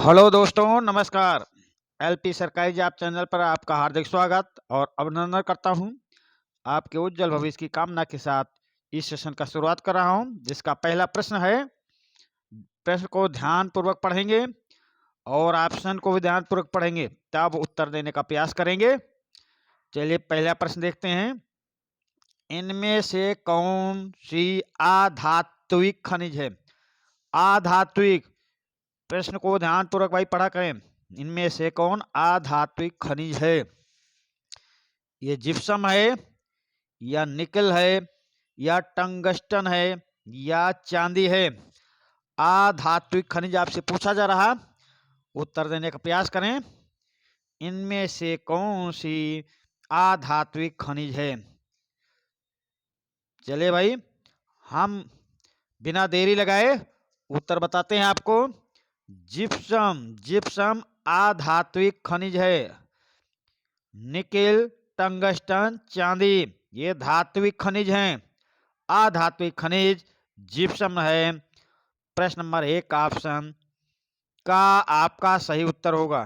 Hello दोस्तों, नमस्कार। LP सरकारी जॉब चैनल पर आपका हार्दिक स्वागत और अभिनंदन करता हूं। आपके उज्जवल भविष्य की कामना के साथ इस सेशन का शुरुआत कर रहा हूं, जिसका पहला प्रश्न है। प्रश्न को ध्यानपूर्वक पढ़ेंगे और ऑप्शन को भी ध्यानपूर्वक पढ़ेंगे, तब उत्तर देने का प्रयास करेंगे। चलिए पहला प्रश्न देखते हैं। इनमें से कौन सी अधात्विक खनिज है? अधात्विक, प्रश्न को ध्यानपूर्वक भाई पढ़ा करें। इनमें से कौन अधात्विक खनिज है? ये जिप्सम है, या निकल है, या टंगस्टन है, या चांदी है? अधात्विक खनिज आपसे पूछा जा रहा, उत्तर देने का प्रयास करें। इनमें से कौन सी अधात्विक खनिज है? चलिए भाई, हम बिना देरी लगाए उत्तर बताते हैं आपको। जिप्सम, जिप्सम अधात्विक खनिज है। निकेल, टंगस्टन, चांदी ये धात्विक खनिज हैं। अधात्विक खनिज जिप्सम है। प्रश्न नंबर 1 ऑप्शन का आपका सही उत्तर होगा।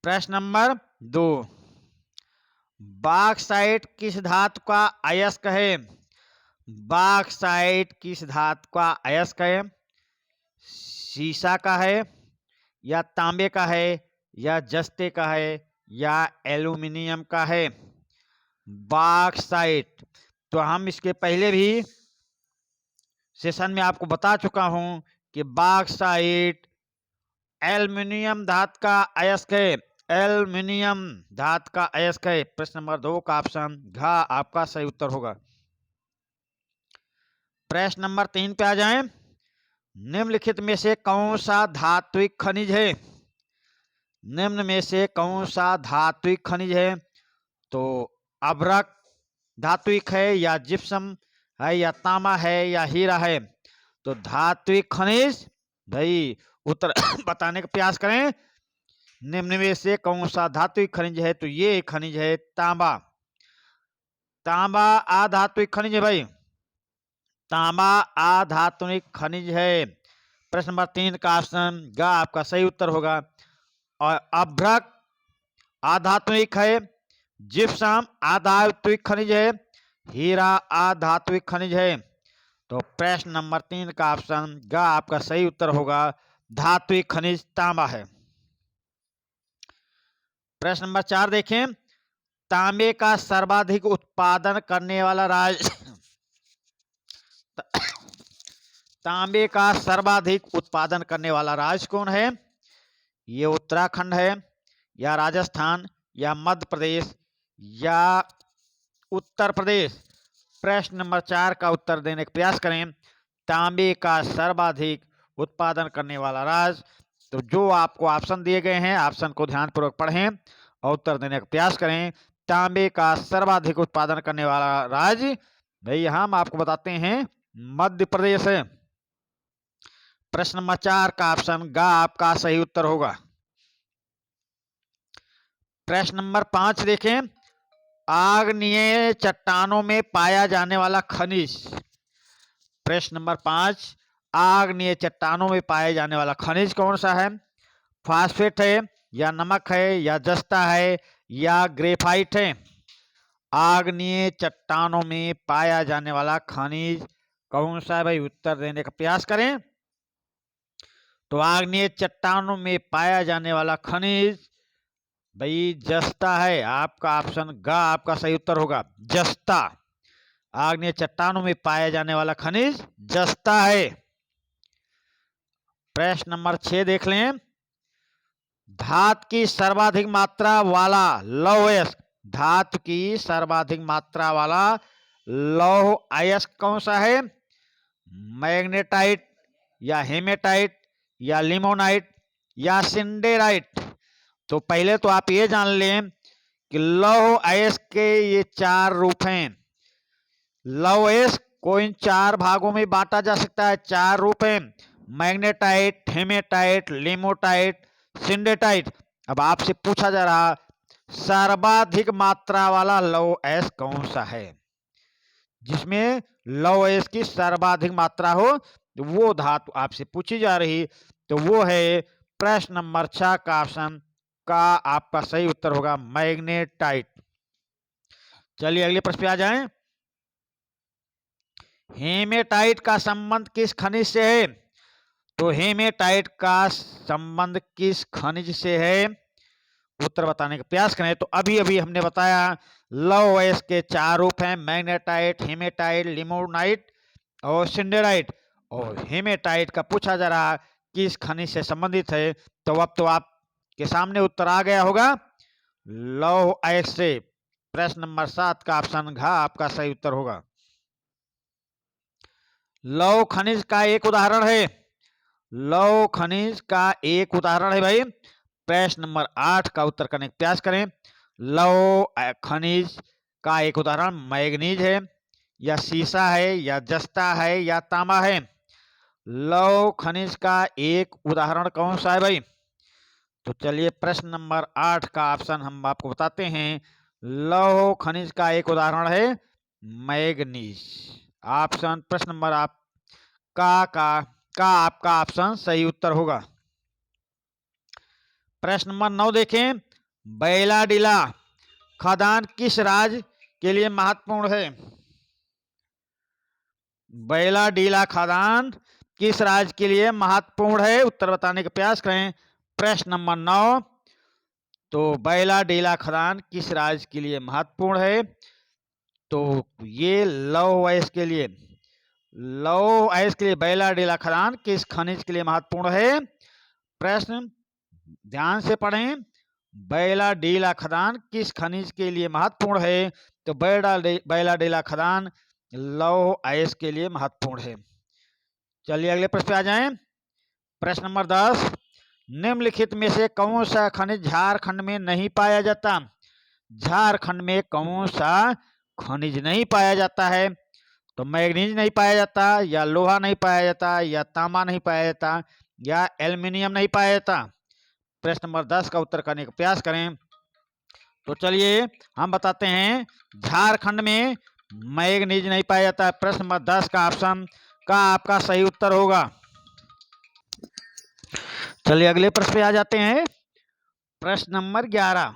प्रश्न नंबर 2, बॉक्साइट किस धातु का अयस्क है? बॉक्साइट किस धातु का अयस्क है? सीसा का है, या तांबे का है, या जस्ते का है, या एल्यूमिनियम का है? बॉक्साइट, तो हम इसके पहले भी सेशन में आपको बता चुका हूं कि बॉक्साइट एल्यूमिनियम धातु का अयस्क है। एल्यूमिनियम धातु का अयस्क है। प्रश्न नंबर 2 का ऑप्शन घ आपका सही उत्तर होगा। प्रश्न नंबर 3 पे आ जाएं। निम्नलिखित में से कौन सा धात्विक खनिज है? निम्न में से कौन सा धात्विक खनिज है? तो अभ्रक धात्विक है, या जिप्सम है, या तांबा है, या हीरा है? तो धात्विक खनिज भाई उत्तर बताने का प्रयास करें। निम्न में से कौन सा धात्विक खनिज है? तो ये खनिज है तांबा। तांबा अधात्विक खनिज है भाई। तांबा अधात्विक खनिज है। प्रश्न नंबर 3 का ऑप्शन ग आपका सही उत्तर होगा। और अभ्रक अधात्विक है, जिप्सम अधात्विक खनिज है, हीरा अधात्विक खनिज है। तो प्रश्न नंबर 3 का ऑप्शन ग आपका सही उत्तर होगा। धात्विक खनिज तांबा है। प्रश्न नंबर 4 देखें। तांबे का सर्वाधिक उत्पादन करने वाला राज्य तांबे का सर्वाधिक उत्पादन करने वाला राज्य कौन है? ये उत्तराखंड है, या राजस्थान, या मध्य प्रदेश, या उत्तर प्रदेश? प्रश्न नंबर 4 का उत्तर देने का प्रयास करें। तांबे का सर्वाधिक उत्पादन करने वाला राज्य, तो जो आपको ऑप्शन दिए गए हैं, ऑप्शन को ध्यानपूर्वक पढ़ें और उत्तर देने का प्रयास करें। तांबे का सर्वाधिक उत्पादन करने वाला राज्य भाई हम आपको बताते हैं मध्य प्रदेश है। प्रश्न नंबर 4 का ऑप्शन ग आपका सही उत्तर होगा। प्रश्न नंबर 5 देखें। आग्नेय चट्टानों में पाया जाने वाला खनिज। प्रश्न नंबर 5, आग्नेय चट्टानों में पाया जाने वाला खनिज कौन सा है? फास्फेट है, या नमक है, या जस्ता है, या ग्रेफाइट है? आग्नेय चट्टानों में पाया जाने वाला खनिज कौन सा है भाई? उत्तर देने का प्रयास करें। तो आग्नेय चट्टानों में पाया जाने वाला खनिज भाई जस्ता है। आपका ऑप्शन ग आपका सही उत्तर होगा। जस्ता, आग्नेय चट्टानों में पाया जाने वाला खनिज जस्ता है। प्रश्न नंबर 6 देख लें। धातु की सर्वाधिक मात्रा वाला लौह अयस्क, धातु की सर्वाधिक मात्रा वाला लौह अयस्क कौन सा है? मैग्नेटाइट, या हेमेटाइट, या लिमोनाइट, या सिंडेराइट? तो पहले तो आप ये जान लें कि लौह अयस्क के ये 4 रूप हैं। लौह अयस्क को इन 4 भागों में बांटा जा सकता है। 4 रूप हैं: मैग्नेटाइट, हेमेटाइट, लिमोटाइट, सिंडेटाइट। अब आपसे पूछा जा रहा सर्वाधिक मात्रा वाला लौह अयस्क कौन सा है? जिसमें लौह अयस्क की सर्वाधिक मात्रा हो, वो धातु आपसे पूछी जा रही। तो वो है प्रश्न नंबर 6 का ऑप्शन का आपका सही उत्तर होगा मैग्नेटाइट। चलिए अगले प्रश्न पे आ जाएं। हेमेटाइट का संबंध किस खनिज से है? तो हेमेटाइट का संबंध किस खनिज से है, उत्तर बताने का प्रयास करें। तो अभी अभी हमने बताया लौह अयस्क के 4 रूप हैं, मैग्नेटाइट, हेमेटाइट, लिमोनाइट और सिंडेराइट। और हेमेटाइट का पूछा जा रहा किस खनिज से संबंधित है, तो अब तो आपके सामने उत्तर आ गया होगा, लौह अयस्क से। प्रश्न नंबर 7 का ऑप्शन घ आपका सही उत्तर होगा। लौह खनिज का एक उदाहरण है, लौह खनिज का एक उदाहरण है भाई। प्रश्न नंबर 8 का उत्तर करने का प्रयास करें। लौह खनिज का एक उदाहरण मैग्नीज है, या सीसा है, या जस्ता है, या तांबा है। लौह खनिज का एक उदाहरण कौन सा है भाई? तो चलिए प्रश्न नंबर 8 का ऑप्शन हम आपको बताते हैं। लौह खनिज का एक उदाहरण है मैग्नीज। ऑप्शन प्रश्न नंबर आप का आपका ऑप्शन सही उत्तर होगा। प्रश्न नंबर 9 देखें। बैलाडीला खदान किस राज्य के लिए महत्वपूर्ण है? बैलाडीला खदान किस राज्य के लिए महत्वपूर्ण है, उत्तर बताने का प्रयास करें। प्रश्न नंबर 9, तो बैलाडीला खदान किस राज्य के लिए महत्वपूर्ण है? तो ये लौह अयस्क के लिए, लौह अयस्क के लिए बैलाडीला खदान किस खनिज के लिए महत्वपूर्ण है? प्रश्न ध्यान से पढ़ें। बैलाडीला खदान किस खनिज के लिए महत्वपूर्ण है? तो बैलाडीला खदान लौह अयस्क के लिए महत्वपूर्ण है। चलिए अगले प्रश्न पे आ जाएं। प्रश्न नंबर 10, निम्नलिखित में से कौन सा खनिज झारखंड में नहीं पाया जाता? झारखंड में कौन सा खनिज नहीं पाया जाता है? तो मैग्नीज नहीं पाया जाता, या लोहा नहीं पाया जाता, या तांबा नहीं पाया जाता, या एल्युमिनियम नहीं पाया जाता। प्रश्न नंबर 10 का उत्तर करने का प्रयास करें। तो चलिए हम बताते हैं, झारखंड में मैग्नीज नहीं पाया जाता है। प्रश्न नंबर 10 का ऑप्शन का आपका सही उत्तर होगा। चलिए अगले प्रश्न पे आ जाते हैं। प्रश्न नंबर 11,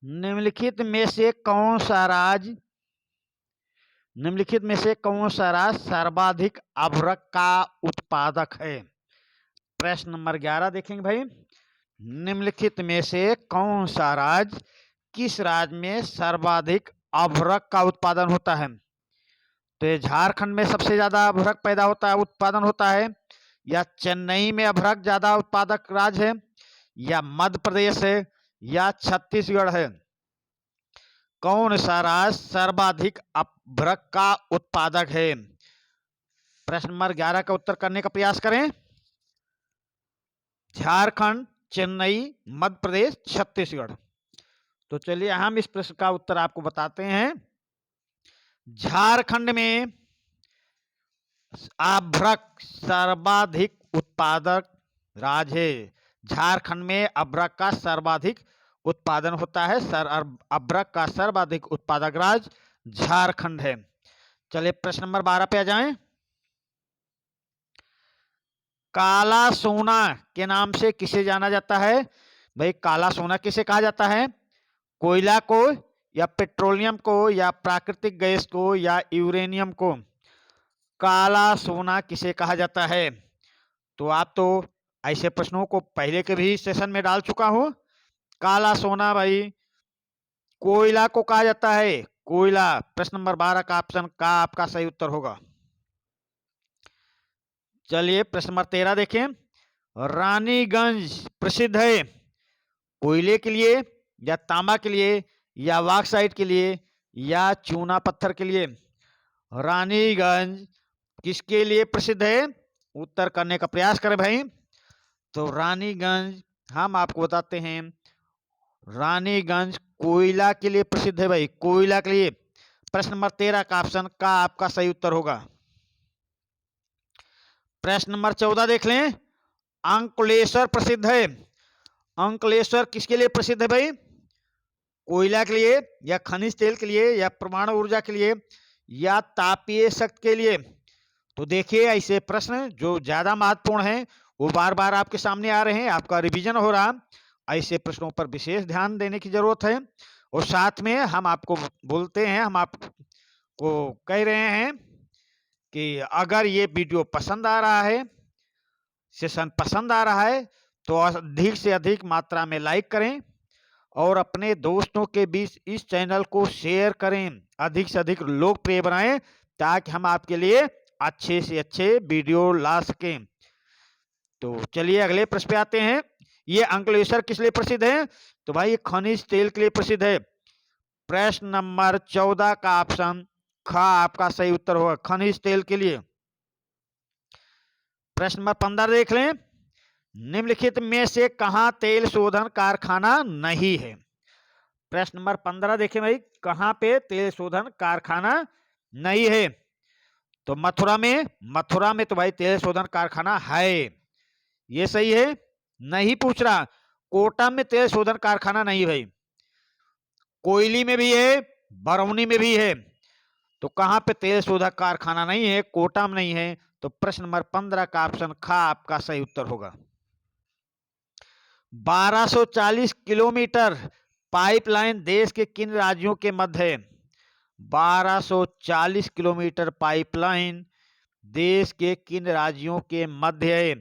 निम्नलिखित में से कौन सा राज्य सर्वाधिक अभ्रक का उत्पादक है? प्रश्न नंबर 11 देखेंगे भाई। निम्नलिखित में से कौन सा राज्य, किस राज्य में सर्वाधिक अभ्रक का उत्पादन होता है? तो ये झारखंड में सबसे ज्यादा अभ्रक पैदा होता है, उत्पादन होता है, या चेन्नई में अभ्रक ज्यादा उत्पादक राज्य है, या मध्य प्रदेश है, या छत्तीसगढ़ है? कौन सा राज्य सर्वाधिक अभ्रक का उत्पादक है? प्रश्न नंबर 11 का उत्तर करने का प्रयास करें। झारखंड, चेन्नई, मध्य प्रदेश, छत्तीसगढ़। तो चलिए हम इस प्रश्न का उत्तर आपको बताते हैं। झारखंड में अभ्रक सर्वाधिक उत्पादक राज्य है। झारखंड में अभ्रक का सर्वाधिक उत्पादन होता है। अभ्रक का सर्वाधिक उत्पादक राज्य झारखंड है। चलिए प्रश्न नंबर 12 पे आ जाएं। काला सोना के नाम से किसे जाना जाता है? भाई काला सोना किसे कहा जाता है? कोयला को, या पेट्रोलियम को, या प्राकृतिक गैस को, या यूरेनियम को? काला सोना किसे कहा जाता है? तो आप तो ऐसे प्रश्नों को पहले के भी सेशन में डाल चुका हूं। काला सोना भाई कोयला को कहा जाता है, कोयला। प्रश्न नंबर 12 का ऑप्शन का आपका सही उत्तर होगा। चलिए प्रश्न नंबर 13 देखें। रानीगंज प्रसिद्ध है कोयले के लिए, या तांबा के लिए, या बॉक्साइट के लिए, या चूना पत्थर के लिए? रानीगंज किसके लिए प्रसिद्ध है? उत्तर करने का प्रयास करें भाई। तो रानीगंज हम आपको बताते हैं, रानीगंज कोयला के लिए प्रसिद्ध है भाई, कोयला के लिए। प्रश्न नंबर 13 का ऑप्शन का आपका सही उत्तर होगा। प्रश्न नंबर 14 देख लें। अंकलेश्वर प्रसिद्ध है, अंकलेश्वर किसके लिए प्रसिद्ध है भाई? कोयला के लिए, या खनिज तेल के लिए, या परमाणु ऊर्जा के लिए, या तापीय शक्ति के लिए? तो देखिए, ऐसे प्रश्न जो ज्यादा महत्वपूर्ण हैं वो बार बार आपके सामने आ रहे हैं, आपका रिवीजन हो रहा। ऐसे प्रश्नों पर विशेष ध्यान देने की जरूरत है। और साथ में हम आपको बोलते हैं, हम आपको कह रहे हैं कि अगर ये वीडियो पसंद आ रहा है, सेशन पसंद आ रहा है, तो अधिक से अधिक मात्रा में लाइक करें और अपने दोस्तों के बीच इस चैनल को शेयर करें, अधिक से अधिक लोकप्रिय बनाएं, ताकि हम आपके लिए अच्छे से अच्छे वीडियो ला सकें। तो चलिए अगले प्रश्न पे आते हैं। ये अंकलेश्वर किस लिए प्रसिद्ध है? तो भाई ये खनिज तेल के लिए प्रसिद्ध है। प्रश्न नंबर 14 का ऑप्शन ख आपका सही उत्तर होगा, खनिज तेल के लिए। प्रश्न नंबर 15 देख लें। निम्नलिखित में से कहां तेल शोधन कारखाना नहीं है? प्रश्न नंबर 15 देखें भाई, कहां पे तेल शोधन कारखाना नहीं है? तो मथुरा में। मथुरा में तो भाई तेल शोधन कारखाना है, ये सही है। नहीं पूछ रहा, कोटा में तेल शोधन कारखाना नहीं भाई, कोयली में भी है, बरौनी में भी है। तो कहां पे तेल शोधक कारखाना नहीं है? कोटा में नहीं है। तो प्रश्न नंबर 15 का ऑप्शन ख आपका सही उत्तर होगा। 1240 किलोमीटर पाइपलाइन देश के किन राज्यों के मध्य है? 1240 किलोमीटर पाइपलाइन देश के किन राज्यों के मध्य है?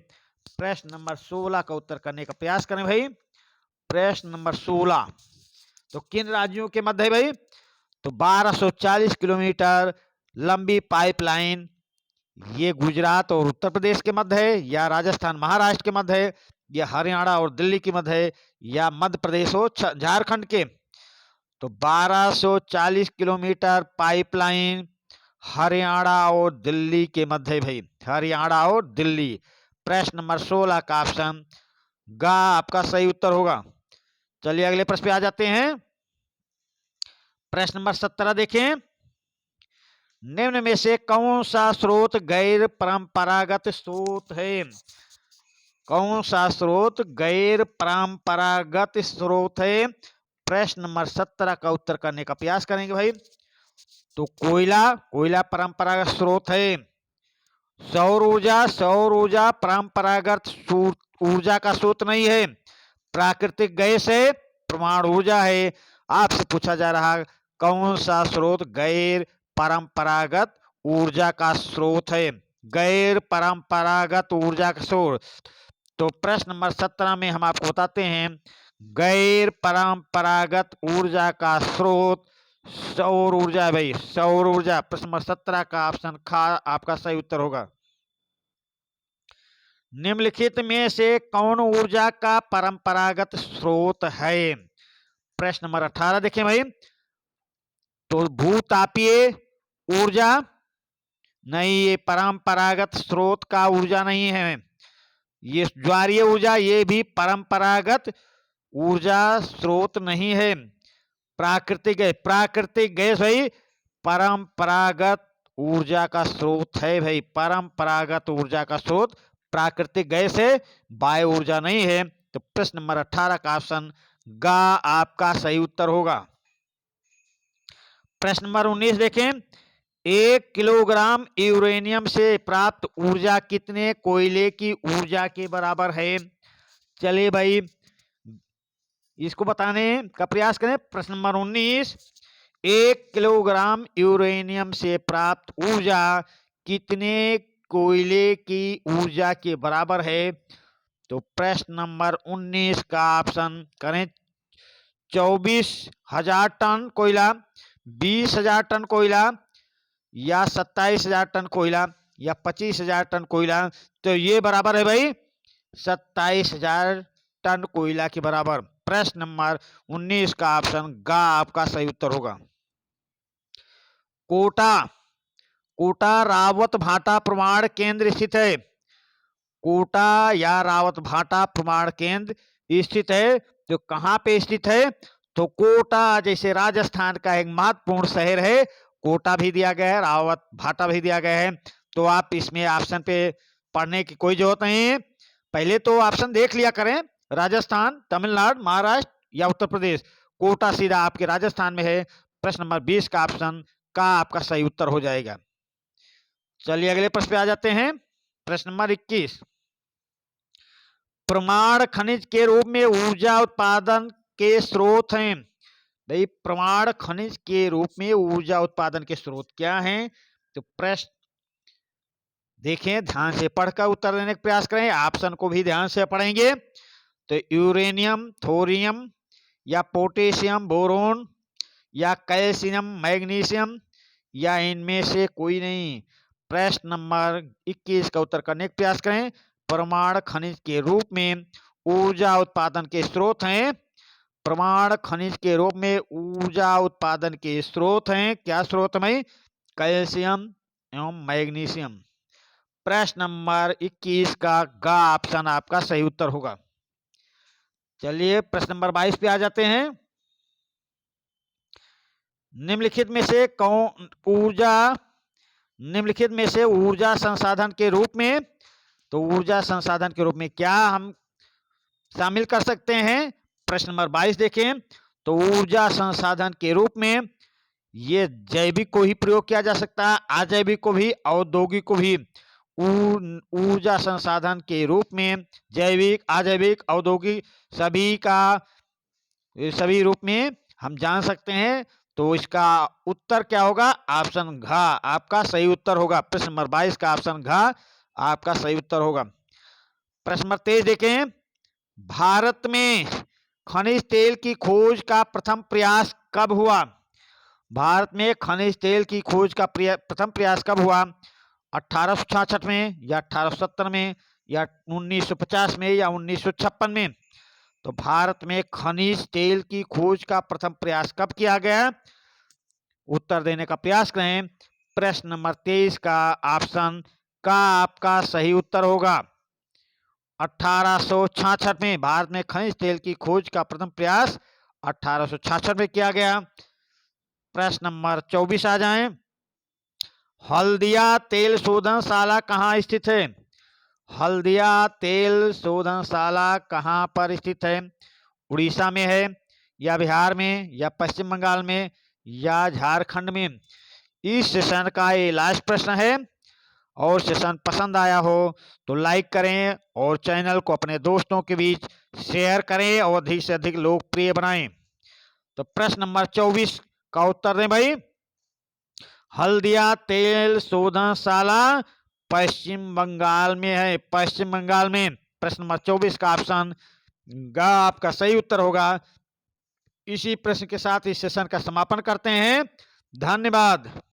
प्रश्न नंबर 16 का उत्तर करने का प्रयास करें भाई। प्रश्न नंबर 16, तो किन राज्यों के मध्य है भाई? तो 1240 किलोमीटर लंबी पाइपलाइन ये गुजरात और उत्तर प्रदेश के मध्य है, या राजस्थान महाराष्ट्र के मध्य है, या हरियाणा और दिल्ली के मध्य है, या मध्य प्रदेश और झारखंड के? तो 1240 किलोमीटर पाइपलाइन हरियाणा और दिल्ली के मध्य है भाई, हरियाणा और दिल्ली। प्रश्न नंबर 16 का ऑप्शन ग आपका सही उत्तर होगा। चलिए अगले प्रश्न पे आ जाते हैं। प्रश्न नंबर 17 देखें। निम्न में से कौन सा स्रोत गैर परंपरागत स्रोत है? कौन सा स्रोत गैर परंपरागत स्रोत है? प्रश्न नंबर 17 का उत्तर करने का प्रयास करेंगे भाई। तो कोयला, कोयला परंपरागत स्रोत है। सौर ऊर्जा, सौर ऊर्जा परंपरागत ऊर्जा का स्रोत नहीं है। प्राकृतिक गैस है, परमाणु ऊर्जा है। आपसे पूछा जा रहा कौन सा स्रोत गैर परंपरागत ऊर्जा का स्रोत है? गैर परंपरागत ऊर्जा का स्रोत। तो प्रश्न नंबर 17 में हम आपको बताते हैं, गैर परंपरागत ऊर्जा का स्रोत सौर ऊर्जा है भाई, सौर ऊर्जा। प्रश्न नंबर 17 का ऑप्शन ख आपका सही उत्तर होगा। निम्नलिखित में से कौन ऊर्जा का परंपरागत स्रोत है? प्रश्न नंबर 18 देखें भाई। तो भूतापीय ऊर्जा नहीं, ये परंपरागत स्रोत का ऊर्जा नहीं है। ये ज्वारीय ऊर्जा, ये भी परंपरागत ऊर्जा स्रोत नहीं है। प्राकृतिक है, प्राकृतिक गैस भाई परंपरागत ऊर्जा का स्रोत है भाई, परंपरागत ऊर्जा का स्रोत प्राकृतिक गैस है, वायु ऊर्जा नहीं है। तो प्रश्न नंबर 18 का ऑप्शन ग आपका सही उत्तर होगा। प्रश्न नंबर 19 देखें। 1 किलोग्राम यूरेनियम से प्राप्त ऊर्जा कितने कोयले की ऊर्जा के बराबर है? चलिए भाई इसको बताने का प्रयास करें। प्रश्न नंबर 19, 1 किलोग्राम यूरेनियम से प्राप्त ऊर्जा कितने कोयले की ऊर्जा के बराबर है? तो प्रश्न नंबर 19 का ऑप्शन करें। 24,000 टन कोयला, 20,000 टन कोयला, या 27,000 टन कोयला, या 25,000 टन कोयला। तो ये बराबर है भाई 27,000 टन कोयला के बराबर। प्रश्न नंबर 19 का ऑप्शन ग आपका सही उत्तर होगा। कोटा, कोटा रावत भाटा प्रमाण केंद्र स्थित है। कोटा या रावत भाटा प्रमाण केंद्र स्थित है। तो कहां पे स्थित है? तो कोटा जैसे राजस्थान का एक महत्वपूर्ण शहर है, कोटा भी दिया गया है, रावत भाटा भी दिया गया है। तो आप इसमें ऑप्शन पे पढ़ने की कोई जरूरत नहीं है, पहले तो ऑप्शन देख लिया करें, राजस्थान, तमिलनाडु, महाराष्ट्र या उत्तर प्रदेश। कोटा सीधा आपके राजस्थान में है। प्रश्न नंबर 20 का ऑप्शन का आपका सही उत्तर हो जाएगा। चलिए अगले प्रश्न पे आ जाते हैं। प्रश्न नंबर 21, प्रमाण खनिज के रूप में ऊर्जा उत्पादन के स्रोत हैं। भाई प्रमाण खनिज के रूप में ऊर्जा उत्पादन के स्रोत क्या हैं? तो प्रश्न देखें, ध्यान से पढ़कर उत्तर देने का प्रयास करें। ऑप्शन को भी ध्यान से पढ़ेंगे तो यूरेनियम, थोरियम या पोटेशियम, बोरोन या कैल्शियम, मैग्नीशियम या इनमें से कोई नहीं। प्रश्न नंबर 21 का उत्तर करने का प्रयास करें। परमाणु खनिज के रूप में ऊर्जा उत्पादन के स्रोत हैं। परमाणु खनिज के रूप में ऊर्जा उत्पादन के स्रोत हैं। क्या स्रोत में? कैल्शियम एवं मैग्नीशियम। प्रश्न नंबर 21 का ग ऑप्शन आपका सही उत्तर होगा। चलिए प्रश्न नंबर 22 पे आ जाते हैं। निम्नलिखित में से ऊर्जा संसाधन के रूप में, तो ऊर्जा संसाधन के रूप में क्या हम शामिल कर सकते हैं? प्रश्न नंबर 22 देखें तो ऊर्जा संसाधन के रूप में ये जैविक को ही प्रयोग किया जा सकता है, अजैविक को भी, औद्योगिक को भी। ऊर्जा संसाधन के रूप में जैविक, अजैविक, औद्योगिक सभी रूप में हम जान सकते हैं। तो इसका उत्तर क्या होगा? ऑप्शन घ आपका सही उत्तर होगा। प्रश्न नंबर 22 का ऑप्शन घ आपका सही उत्तर होगा। प्रश्न नंबर 23 देखें, भारत में खनिज तेल की खोज का प्रथम प्रयास कब हुआ? भारत में खनिज तेल की खोज का प्रथम प्रयास कब हुआ? 1866 में या 1870 में या 1950 में या 1956 में? तो भारत में खनिज तेल की खोज का प्रथम प्रयास कब किया गया? उत्तर देने का प्रयास करें। प्रश्न नंबर 23 का ऑप्शन का आपका सही उत्तर होगा। 1866 में भारत में खनिज तेल की खोज का प्रथम प्रयास 1866 में किया गया। प्रश्न नंबर 24 आ जाएं। हल्दिया तेल शोधनशाला कहाँ स्थित है? हल्दिया तेल शोधनशाला कहाँ पर स्थित है? उड़ीसा में है या बिहार में या पश्चिम बंगाल में या झारखंड में? इस सेशन का ये लास्ट प्रश्न है और सेशन पसंद आया हो तो लाइक करें और चैनल को अपने दोस्तों के बीच शेयर करें और अधिक से अधिक लोकप्रिय बनाएं। तो प्रश्न नंबर 24 का उत्तर दें भाई। हल्दिया तेल शोधनशाला पश्चिम बंगाल में है, पश्चिम बंगाल में। प्रश्न नंबर 24 का ऑप्शन ग आपका सही उत्तर होगा। इसी प्रश्न के साथ इस सेशन का समापन करते हैं। धन्यवाद।